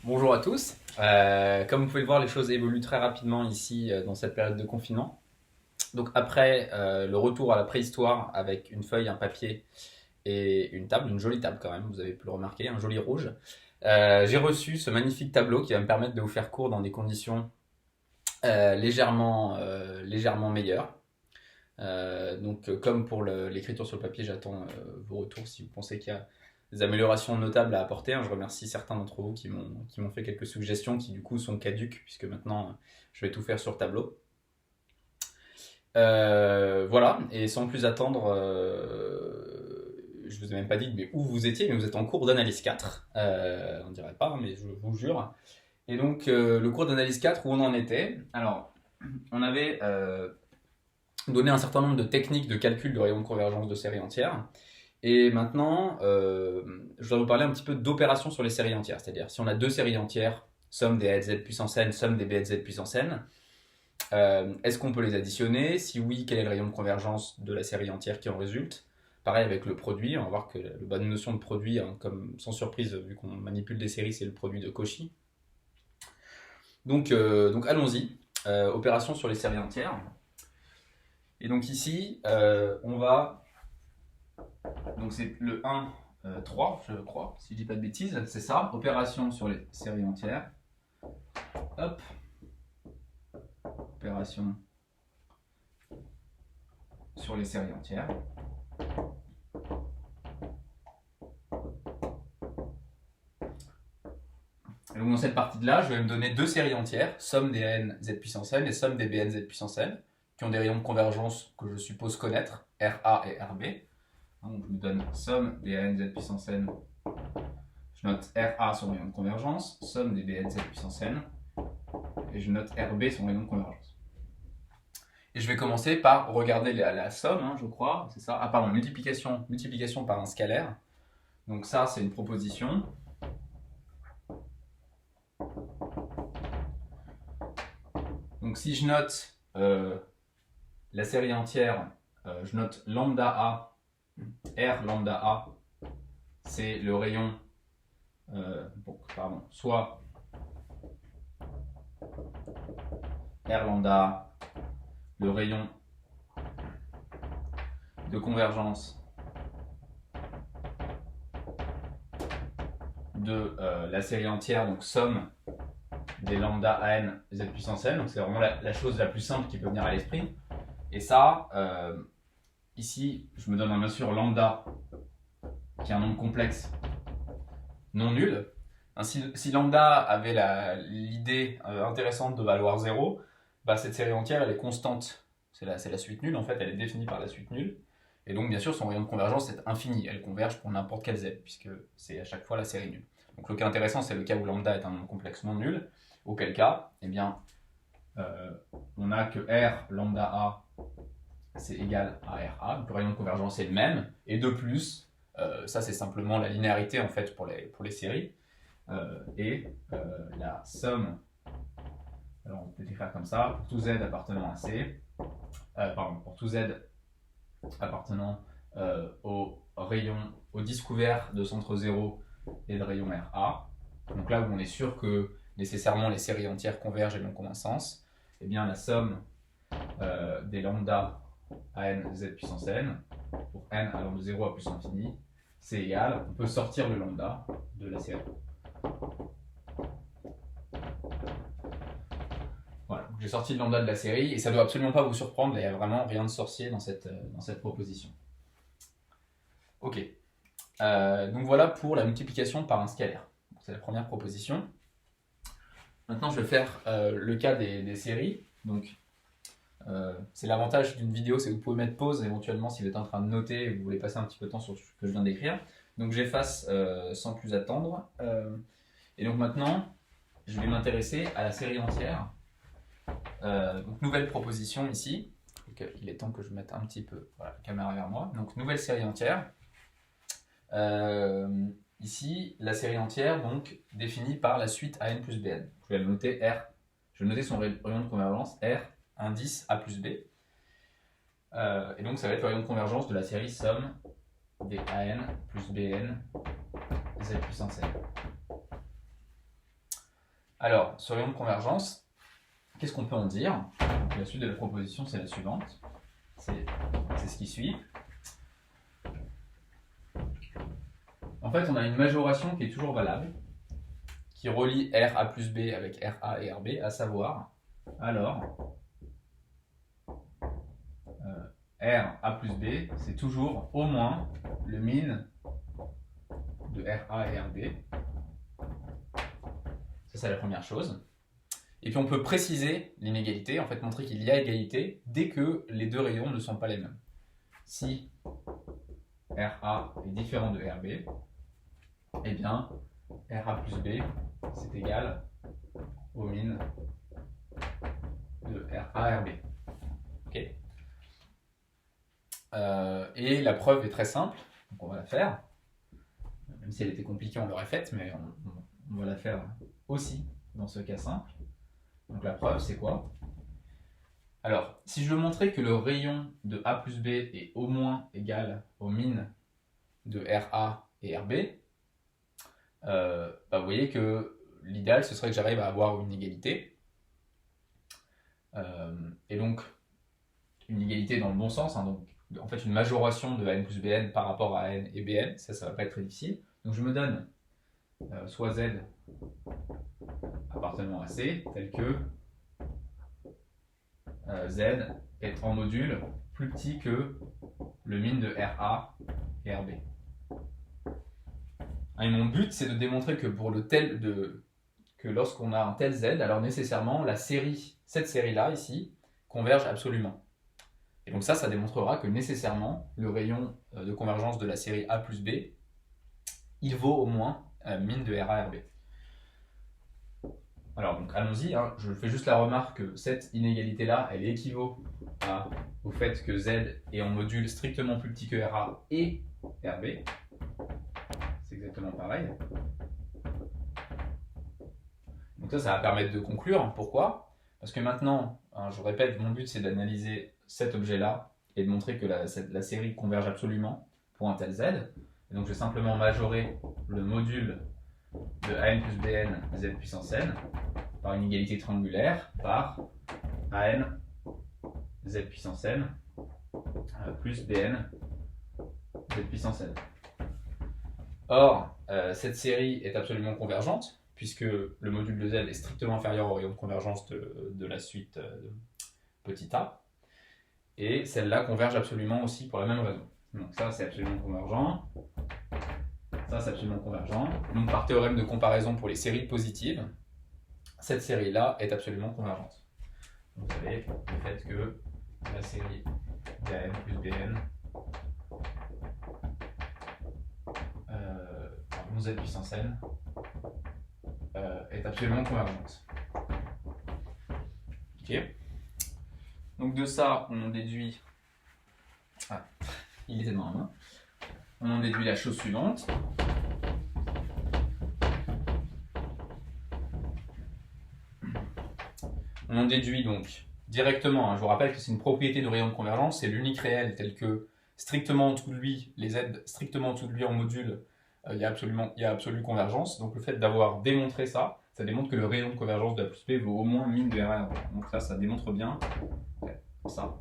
Bonjour à tous. Comme vous pouvez le voir, les choses évoluent très rapidement ici dans cette période de confinement. Donc après le retour à la préhistoire avec une feuille, un papier et une table, une jolie table quand même, vous avez pu le remarquer, un joli rouge. J'ai reçu ce magnifique tableau qui va me permettre de vous faire cours dans des conditions légèrement meilleures. Comme pour l'écriture sur le papier, j'attends vos retours si vous pensez qu'il y a des améliorations notables à apporter. Je remercie certains d'entre vous qui m'ont fait quelques suggestions qui du coup sont caduques puisque maintenant je vais tout faire sur tableau. Voilà, et sans plus attendre, je vous ai même pas dit mais où vous étiez, mais vous êtes en cours d'analyse 4. On dirait pas, mais je vous jure. Et donc le cours d'analyse 4, où on en était. Alors, on avait donné un certain nombre de techniques de calcul de rayon de convergence de séries entières. Et maintenant, je dois vous parler un petit peu d'opérations sur les séries entières. C'est-à-dire, si on a deux séries entières, somme des a de z puissance n, somme des b de z puissance n, est-ce qu'on peut les additionner? Si oui, quel est le rayon de convergence de la série entière qui en résulte? Pareil avec le produit, on va voir que la bonne notion de produit, hein, comme sans surprise, vu qu'on manipule des séries, c'est le produit de Cauchy. Donc allons-y. Opération sur les séries entières. Et donc ici, on va. Donc c'est le 1, 3, je crois, si je dis pas de bêtises, c'est ça. Opération sur les séries entières. Hop. Opération sur les séries entières. Et donc dans cette partie-là, je vais me donner deux séries entières, somme des n z puissance n et somme des bn z puissance n, qui ont des rayons de convergence que je suppose connaître, RA et RB. Donc je me donne somme des n z puissance n, je note RA son rayon de convergence, somme des bn z puissance n, et je note RB son rayon de convergence. Et je vais commencer par regarder la somme, hein, je crois, c'est ça. Ah pardon, multiplication par un scalaire. Donc ça, c'est une proposition. Donc si je note la série entière, je note lambda A, R lambda A, c'est le rayon, soit R lambda A, le rayon de convergence de la série entière, donc somme des lambda AN z puissance n, donc c'est vraiment la chose la plus simple qui peut venir à l'esprit. Et ça, ici, je me donne bien sûr lambda, qui est un nombre complexe non nul. Si lambda avait l'idée intéressante de valoir 0, bah cette série entière, elle est constante. C'est la suite nulle, en fait, elle est définie par la suite nulle. Et donc, bien sûr, son rayon de convergence est infini. Elle converge pour n'importe quel z, puisque c'est à chaque fois la série nulle. Donc, le cas intéressant, c'est le cas où lambda est un nombre complexe non nul. Auquel cas, eh bien, on a que R lambda A, c'est égal à RA. Donc, le rayon de convergence est le même. Et de plus, ça, c'est simplement la linéarité, en fait, pour les séries. La somme, alors on peut écrire comme ça, pour tout z appartenant à C, pour tout z appartenant au disque ouvert de centre 0 et de rayon RA. Donc là où on est sûr que nécessairement les séries entières convergent et n'ont qu'un sens, eh bien la somme des lambda à n z puissance n, pour n allant de 0 à plus infini, c'est égal, on peut sortir le lambda de la série. Voilà, j'ai sorti le lambda de la série et ça ne doit absolument pas vous surprendre, il n'y a vraiment rien de sorcier dans cette proposition. Ok, donc voilà pour la multiplication par un scalaire. C'est la première proposition. Maintenant, je vais faire le cas des séries. Donc, c'est l'avantage d'une vidéo, c'est que vous pouvez mettre pause éventuellement si vous êtes en train de noter et que vous voulez passer un petit peu de temps sur ce que je viens d'écrire. Donc, j'efface sans plus attendre. Et donc maintenant, je vais m'intéresser à la série entière. Donc, nouvelle proposition ici. Donc, il est temps que je mette un petit peu la caméra vers moi. Donc, nouvelle série entière. Ici, la série entière, donc définie par la suite AN plus BN. Je vais noter R. Je vais noter son rayon de convergence R indice A plus B. Et donc, ça va être le rayon de convergence de la série somme des AN plus BN z puissance n. Alors, sur les rayons de convergence, qu'est-ce qu'on peut en dire? Donc, la suite de la proposition, c'est la suivante. C'est ce qui suit. En fait, on a une majoration qui est toujours valable, qui relie RA plus B avec RA et RB, à savoir, alors, RA plus B, c'est toujours au moins le min de RA et RB. Ça, c'est la première chose. Et puis, on peut préciser l'inégalité, en fait, montrer qu'il y a égalité dès que les deux rayons ne sont pas les mêmes. Si RA est différent de RB, eh bien, RA plus B, c'est égal au min de RA RB. Okay. Et la preuve est très simple, donc on va la faire. Même si elle était compliquée, on l'aurait faite, mais on va la faire aussi dans ce cas simple. Donc la preuve, c'est quoi? Alors, si je veux montrer que le rayon de A plus B est au moins égal au min de RA et RB, vous voyez que l'idéal, ce serait que j'arrive à avoir une égalité. Et donc, une égalité dans le bon sens, hein, donc en fait une majoration de AN plus BN par rapport à AN et BN, ça va pas être très difficile. Donc je me donne soit Z appartenant à C, tel que Z est en module plus petit que le min de RA et RB. Et mon but, c'est de démontrer que pour que lorsqu'on a un tel Z, alors nécessairement cette série-là ici converge absolument. Et donc ça démontrera que nécessairement le rayon de convergence de la série A plus B, il vaut au moins min de RA RB. Alors donc allons-y, hein. Je fais juste la remarque que cette inégalité-là, elle équivaut au fait que Z est en module strictement plus petit que RA et RB. C'est exactement pareil. Donc ça va permettre de conclure. Pourquoi? Parce que maintenant, hein, je répète, mon but c'est d'analyser cet objet-là et de montrer que la série converge absolument pour un tel Z. Et donc je vais simplement majorer le module de AN plus BN Z puissance N par une égalité triangulaire par AN Z puissance N plus BN Z puissance N. Or, cette série est absolument convergente, puisque le module de Z est strictement inférieur au rayon de convergence de la suite petit a. Et celle-là converge absolument aussi pour la même raison. Donc ça, c'est absolument convergent. Ça, c'est absolument convergent. Donc par théorème de comparaison pour les séries positives, cette série-là est absolument convergente. Donc vous savez, le fait que la série d'AN plus BN Z puissance N est absolument convergente. Ok. Donc de ça, on en déduit... Ah, il était dans la main. On en déduit la chose suivante. On en déduit donc directement, hein, je vous rappelle que c'est une propriété de rayon de convergence, c'est l'unique réel tel que strictement en dessous de lui, les Z strictement en dessous de lui en module, il y a absolue convergence. Donc le fait d'avoir démontré ça démontre que le rayon de convergence de A plus B vaut au moins min de RA. Donc ça démontre bien ça.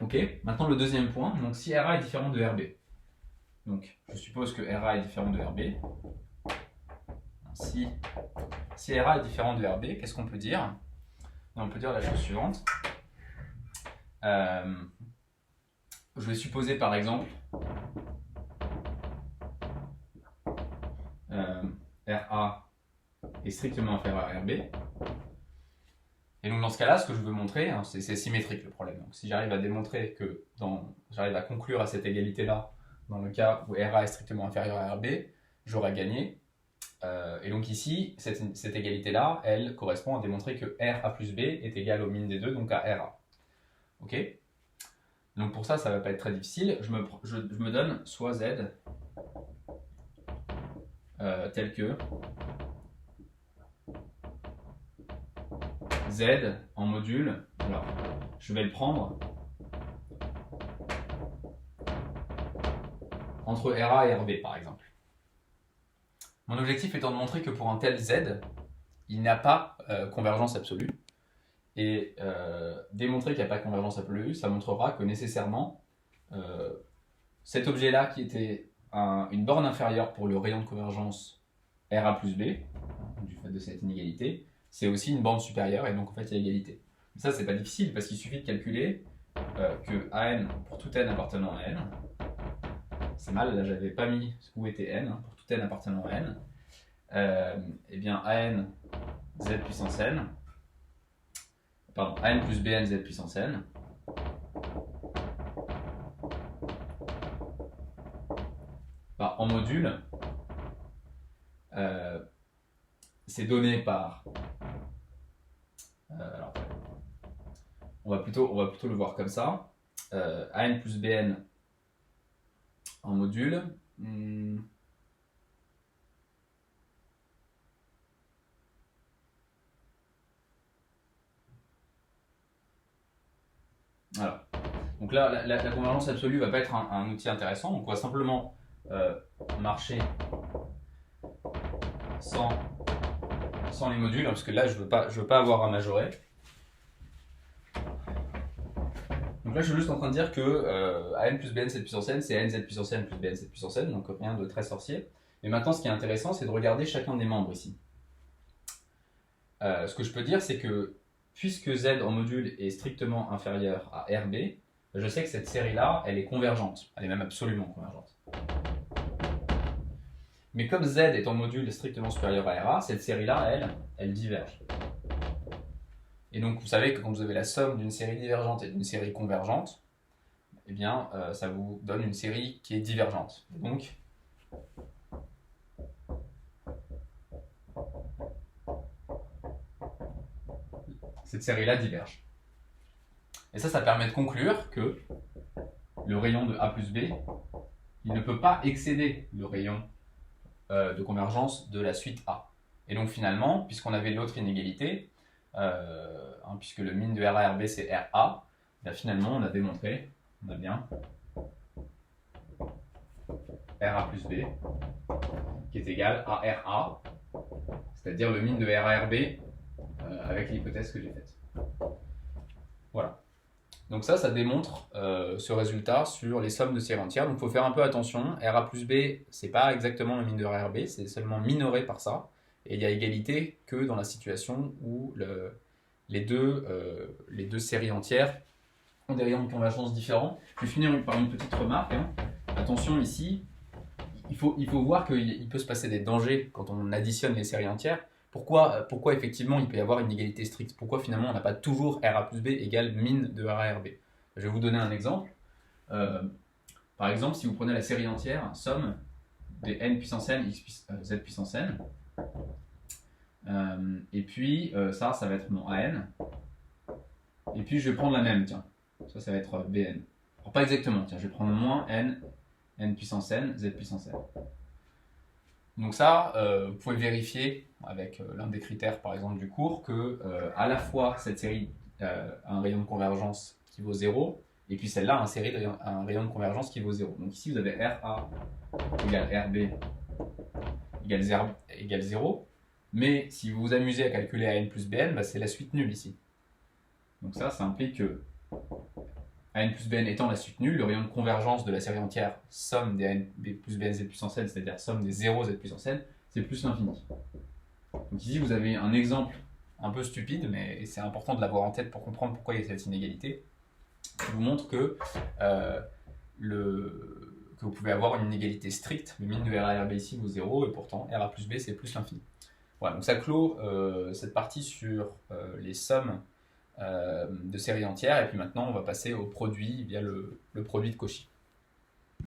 Ok, maintenant le deuxième point, donc si RA est différent de RB. Donc je suppose que RA est différent de RB. Si RA est différent de RB, qu'est-ce qu'on peut dire? On peut dire la chose suivante. Je vais supposer par exemple RA est strictement inférieur à RB. Et donc dans ce cas-là, ce que je veux montrer, hein, c'est symétrique le problème. Donc si j'arrive à démontrer que j'arrive à conclure à cette égalité-là, dans le cas où RA est strictement inférieur à RB, j'aurai gagné. Et donc ici, cette égalité-là, elle correspond à démontrer que RA plus B est égal au min des deux, donc à RA. Ok? Donc pour ça, ça ne va pas être très difficile. Je me donne soit Z tel que Z en module. Alors, je vais le prendre entre RA et RB par exemple. Mon objectif étant de montrer que pour un tel Z, il n'y a pas convergence absolue. Et démontrer qu'il n'y a pas de convergence absolue, ça montrera que nécessairement, cet objet-là qui était une borne inférieure pour le rayon de convergence RA plus B, du fait de cette inégalité, c'est aussi une borne supérieure et donc en fait il y a égalité. Ça c'est pas difficile parce qu'il suffit de calculer que AN pour tout n appartenant à n, c'est mal, là j'avais pas mis où était n, hein, pour tout n appartenant à n, et bien AN z puissance n, pardon, AN plus BN z puissance n, bah, en module, c'est donné par... alors, on va plutôt le voir comme ça. AN plus BN en module. Voilà. Donc là, la convergence absolue va pas être un outil intéressant. Donc on va simplement marcher sans les modules, parce que là je veux pas avoir à majorer. Donc là je suis juste en train de dire que AN plus BN z puissance n, c'est AN z puissance n plus BN z puissance n, donc rien de très sorcier. Mais maintenant ce qui est intéressant, c'est de regarder chacun des membres ici. Ce que je peux dire, c'est que puisque Z en module est strictement inférieur à RB, je sais que cette série-là, elle est convergente. Elle est même absolument convergente. Mais comme Z est en module strictement supérieur à RA, cette série-là, elle diverge. Et donc, vous savez que quand vous avez la somme d'une série divergente et d'une série convergente, eh bien, ça vous donne une série qui est divergente. Et donc, cette série-là diverge. Et ça permet de conclure que le rayon de A plus B, il ne peut pas excéder le rayon de convergence de la suite A. Et donc finalement, puisqu'on avait l'autre inégalité, puisque le min de RA-RB c'est RA, bien finalement on a démontré, on a bien RA plus B qui est égal à RA, c'est-à-dire le min de RA-RB avec l'hypothèse que j'ai faite. Voilà. Donc ça démontre ce résultat sur les sommes de séries entières. Donc il faut faire un peu attention. RA plus B, c'est pas exactement le min de RA-RB, c'est seulement minoré par ça. Et il y a égalité que dans la situation où les deux séries entières ont des rayons de convergence différents. Je vais finir par une petite remarque. Attention ici, il faut voir qu'il peut se passer des dangers quand on additionne les séries entières. Pourquoi effectivement il peut y avoir une égalité stricte? Pourquoi finalement on n'a pas toujours RA plus B égale min de RA-RB? Je vais vous donner un exemple. Par exemple, si vous prenez la série entière, somme des n puissance n, z puissance n, et puis ça va être mon AN, et puis je vais prendre la même, tiens, ça va être BN. Alors pas exactement, tiens, je vais prendre moins n puissance n, z puissance n. Donc ça, vous pouvez vérifier avec l'un des critères par exemple du cours que à la fois cette série a un rayon de convergence qui vaut 0 et puis celle-là a un rayon de convergence qui vaut 0. Donc ici vous avez RA égale RB égale 0, mais si vous vous amusez à calculer AN plus BN, bah, c'est la suite nulle ici. Donc ça implique que AN plus BN étant la suite nulle, le rayon de convergence de la série entière somme des AN plus BN z puissance n, c'est-à-dire somme des 0 z puissance n, c'est plus l'infini. Donc ici vous avez un exemple un peu stupide, mais c'est important de l'avoir en tête pour comprendre pourquoi il y a cette inégalité. Je vous montre que vous pouvez avoir une inégalité stricte. Le min de RA-RB ici vaut 0 et pourtant RA plus B c'est plus l'infini. Voilà, donc ça clôt cette partie sur les sommes de séries entières et puis maintenant on va passer au produit via le produit de Cauchy.